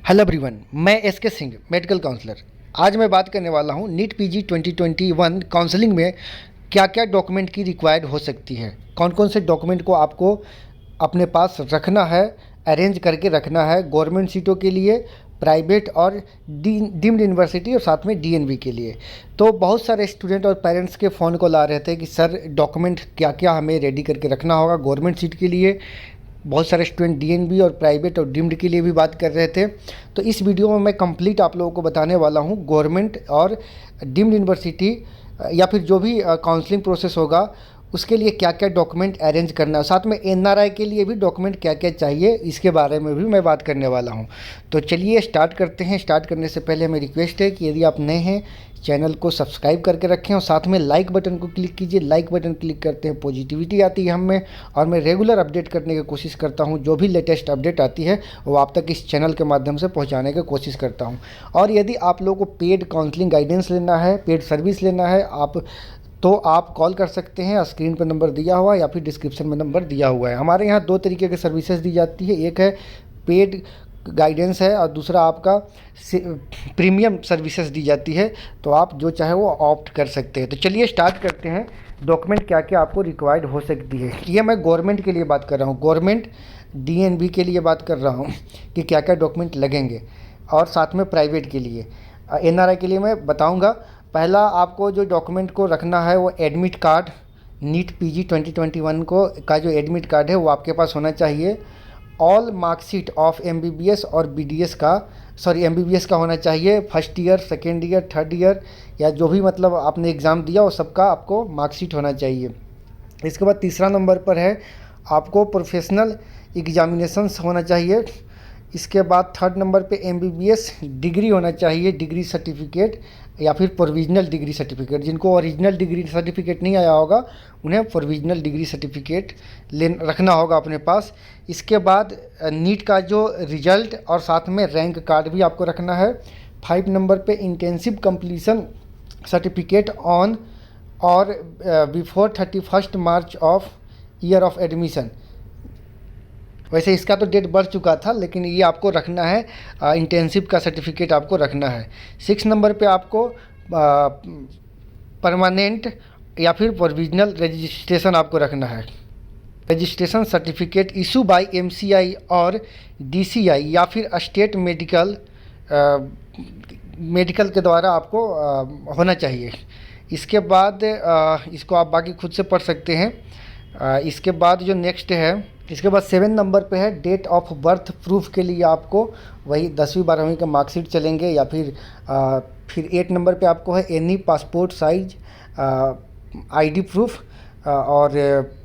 Hello everyone, मैं SK Singh, medical counsellor. आज मैं बात करने वाला हूँ नीट पीजी 2021 काउंसलिंग में क्या क्या डॉक्यूमेंट की रिक्वायर्ड हो सकती है, कौन कौन से डॉक्यूमेंट को आपको अपने पास रखना है, अरेंज करके रखना है गवर्नमेंट सीटों के लिए, प्राइवेट और डीम्ड यूनिवर्सिटी और साथ में डीएनवी के लिए। तो बहुत सारे स्टूडेंट और पेरेंट्स के फ़ोन कॉल आ रहे थे कि सर डॉक्यूमेंट क्या क्या हमें रेडी करके रखना होगा गवर्नमेंट सीट के लिए। बहुत सारे स्टूडेंट डीएनबी और प्राइवेट और डीम्ड के लिए भी बात कर रहे थे। तो इस वीडियो में मैं कंप्लीट आप लोगों को बताने वाला हूँ गवर्नमेंट और डीम्ड यूनिवर्सिटी या फिर जो भी काउंसलिंग प्रोसेस होगा उसके लिए क्या क्या डॉक्यूमेंट अरेंज करना है, साथ में एनआरआई के लिए भी डॉक्यूमेंट क्या क्या चाहिए इसके बारे में भी मैं बात करने वाला हूं। तो चलिए स्टार्ट करते हैं। स्टार्ट करने से पहले मेरी रिक्वेस्ट है कि यदि आप नए हैं चैनल को सब्सक्राइब करके रखें और साथ में लाइक बटन को क्लिक कीजिए। लाइक बटन क्लिक करते हैं पॉजिटिविटी आती है हमें, और मैं रेगुलर अपडेट करने की कोशिश करता हूं। जो भी लेटेस्ट अपडेट आती है वो आप तक इस चैनल के माध्यम से पहुंचाने की कोशिश करता हूं। और यदि आप लोगों को पेड काउंसलिंग गाइडेंस लेना है, पेड सर्विस लेना है तो आप कॉल कर सकते हैं। स्क्रीन पर नंबर दिया हुआ है या फिर डिस्क्रिप्शन में नंबर दिया हुआ है। हमारे यहाँ दो तरीके की सर्विसेज दी जाती है, एक है पेड गाइडेंस है और दूसरा आपका प्रीमियम सर्विसेज दी जाती है। तो आप जो चाहे वो ऑप्ट कर सकते हैं। तो चलिए स्टार्ट करते हैं। डॉक्यूमेंट क्या क्या आपको रिक्वायर्ड हो सकती है, ये मैं गवर्नमेंट के लिए बात कर रहा हूँ, गवर्नमेंट डीएनबी के लिए बात कर रहा हूँ कि क्या क्या डॉक्यूमेंट लगेंगे, और साथ में प्राइवेट के लिए। एनआरआई के लिए मैं बताऊँगा। पहला आपको जो डॉक्यूमेंट को रखना है वो एडमिट कार्ड, नीट पीजी 2021 का जो एडमिट कार्ड है वो आपके पास होना चाहिए। ऑल मार्कशीट ऑफ एमबीबीएस और बीडीएस का, एमबीबीएस का होना चाहिए, first year, second year, third year या जो भी मतलब आपने एग्ज़ाम दिया वो सबका आपको मार्कशीट होना चाहिए। इसके बाद तीसरा नंबर पर है आपको प्रोफेशनल एग्जामिनेशंस होना चाहिए। इसके बाद थर्ड नंबर पे एमबीबीएस डिग्री होना चाहिए, डिग्री सर्टिफिकेट या फिर प्रोविजनल डिग्री सर्टिफिकेट। जिनको ओरिजिनल डिग्री सर्टिफिकेट नहीं आया होगा उन्हें प्रोविजनल डिग्री सर्टिफिकेट रखना होगा अपने पास। इसके बाद नीट का जो रिजल्ट और साथ में रैंक कार्ड भी आपको रखना है। 5 नंबर पे इंटेंसिव कंप्लीशन सर्टिफिकेट ऑन और before 31 March of year of admission. वैसे इसका तो डेट बढ़ चुका था लेकिन ये आपको रखना है, इंटेंसिव का सर्टिफिकेट आपको रखना है। 6 नंबर पे आपको परमानेंट या फिर प्रोविजनल रजिस्ट्रेशन आपको रखना है। Registration certificate issue bye MCI और डीसीआई या फिर स्टेट मेडिकल के द्वारा आपको होना चाहिए। इसके बाद इसको आप बाकी खुद से पढ़ सकते हैं। इसके बाद जो नेक्स्ट है, इसके बाद 7 नंबर पे है डेट ऑफ बर्थ प्रूफ के लिए आपको वही 10वीं 12वीं का मार्कशीट चलेंगे, या फिर 8 नंबर पे आपको है any passport size ID proof और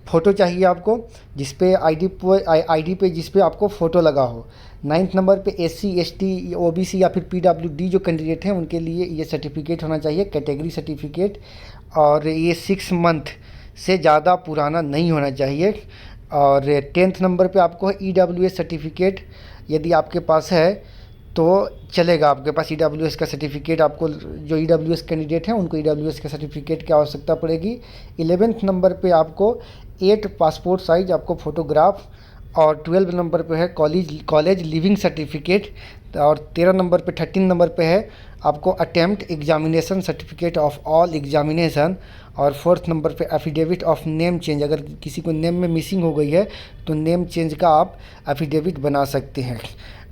फ़ोटो चाहिए आपको जिस पे आईडी पे जिस पे आपको फ़ोटो लगा हो। 9th नंबर पे एससी एसटी ओबीसी या फिर पीडब्ल्यूडी जो कैंडिडेट हैं उनके लिए ये सर्टिफिकेट होना चाहिए, कैटेगरी सर्टिफिकेट, और ये 6 मंथ से ज़्यादा पुराना नहीं होना चाहिए। और 10th नंबर पे आपको है ईडब्ल्यूएस सर्टिफिकेट, यदि आपके पास है तो चलेगा। आपके पास ईडब्ल्यूएस का सर्टिफिकेट, आपको जो ईडब्ल्यूएस कैंडिडेट हैं उनको ईडब्ल्यूएस का सर्टिफिकेट की आवश्यकता पड़ेगी। 11th नंबर पे आपको 8 पासपोर्ट साइज आपको फ़ोटोग्राफ, और 12 नंबर पे है कॉलेज लिविंग सर्टिफिकेट, और 13 नंबर पे 13 नंबर पे है आपको attempt examination certificate of all examination, और 4th नंबर पे एफिडेविट ऑफ नेम चेंज। अगर किसी को नेम में मिसिंग हो गई है तो नेम चेंज का आप एफिडेविट बना सकते हैं।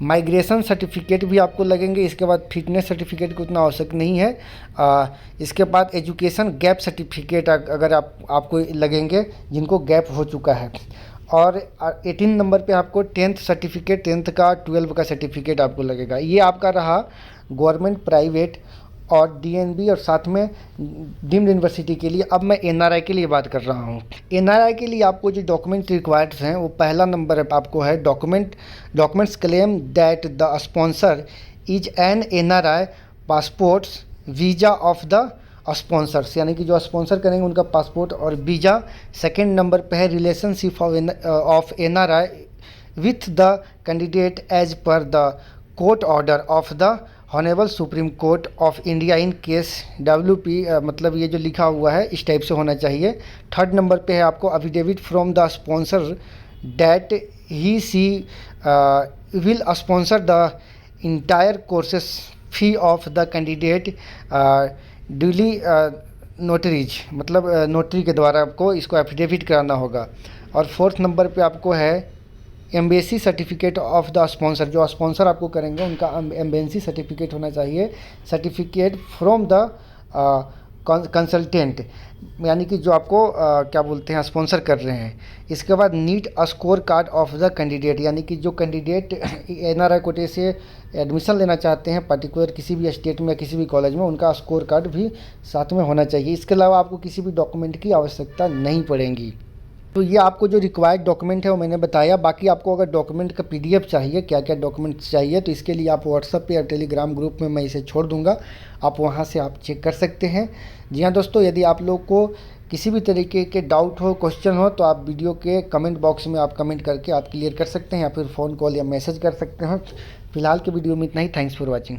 माइग्रेशन सर्टिफिकेट भी आपको लगेंगे। इसके बाद फिटनेस सर्टिफिकेट को उतना आवश्यक नहीं है। इसके बाद एजुकेशन गैप सर्टिफिकेट अगर आपको लगेंगे जिनको गैप हो चुका है। और 18 नंबर पे आपको 10th सर्टिफिकेट, 10th का 12 का सर्टिफिकेट आपको लगेगा। ये आपका रहा गवर्नमेंट, प्राइवेट और डीएनबी और साथ में डीम्ड यूनिवर्सिटी के लिए। अब मैं एनआरआई के लिए बात कर रहा हूँ। एनआरआई के लिए आपको जो डॉक्यूमेंट रिक्वायर्ड हैं वो पहला नंबर आपको है documents claim that the sponsor is an NRI passports visa of the sponsors, यानी कि जो स्पॉन्सर करेंगे उनका पासपोर्ट और वीज़ा। सेकेंड नंबर पे है relationship of NRI with the candidate as per the court order of the honourable supreme court of India in case WP, मतलब ये जो लिखा हुआ है इस टाइप से होना चाहिए। थर्ड नंबर पे है आपको affidavit from the sponsor that he she will sponsor the entire courses fee of the candidate duly notaries, मतलब नोटरी के द्वारा आपको इसको एफिडेविट कराना होगा। और फोर्थ नंबर पे आपको है embassy certificate of the sponsor, जो स्पॉन्सर आपको करेंगे उनका एम्बेसी सर्टिफिकेट होना चाहिए, सर्टिफिकेट फ्रॉम द कंसल्टेंट, यानी कि जो आपको क्या बोलते हैं स्पॉन्सर कर रहे हैं। इसके बाद NEET score card of the candidate, यानी कि जो कैंडिडेट एनआरआई कोटे से एडमिशन लेना चाहते हैं पर्टिकुलर किसी भी स्टेट में किसी भी कॉलेज में, उनका स्कोर कार्ड भी साथ में होना चाहिए। इसके अलावा आपको किसी भी डॉक्यूमेंट की आवश्यकता नहीं पड़ेगी। तो ये आपको जो रिक्वायर्ड डॉक्यूमेंट है वो मैंने बताया। बाकी आपको अगर डॉक्यूमेंट का पीडीएफ चाहिए, क्या क्या डॉक्यूमेंट्स चाहिए, तो इसके लिए आप व्हाट्सएप पे या टेलीग्राम ग्रुप में मैं इसे छोड़ दूंगा, आप वहाँ से आप चेक कर सकते हैं। जी हाँ दोस्तों, यदि आप लोग को किसी भी तरीके के डाउट हो, क्वेश्चन हो, तो आप वीडियो के कमेंट बॉक्स में आप कमेंट करके आप क्लियर कर सकते हैं, या फिर फ़ोन कॉल या मैसेज कर सकते हैं। फिलहाल के वीडियो में इतना ही। Thanks for watching.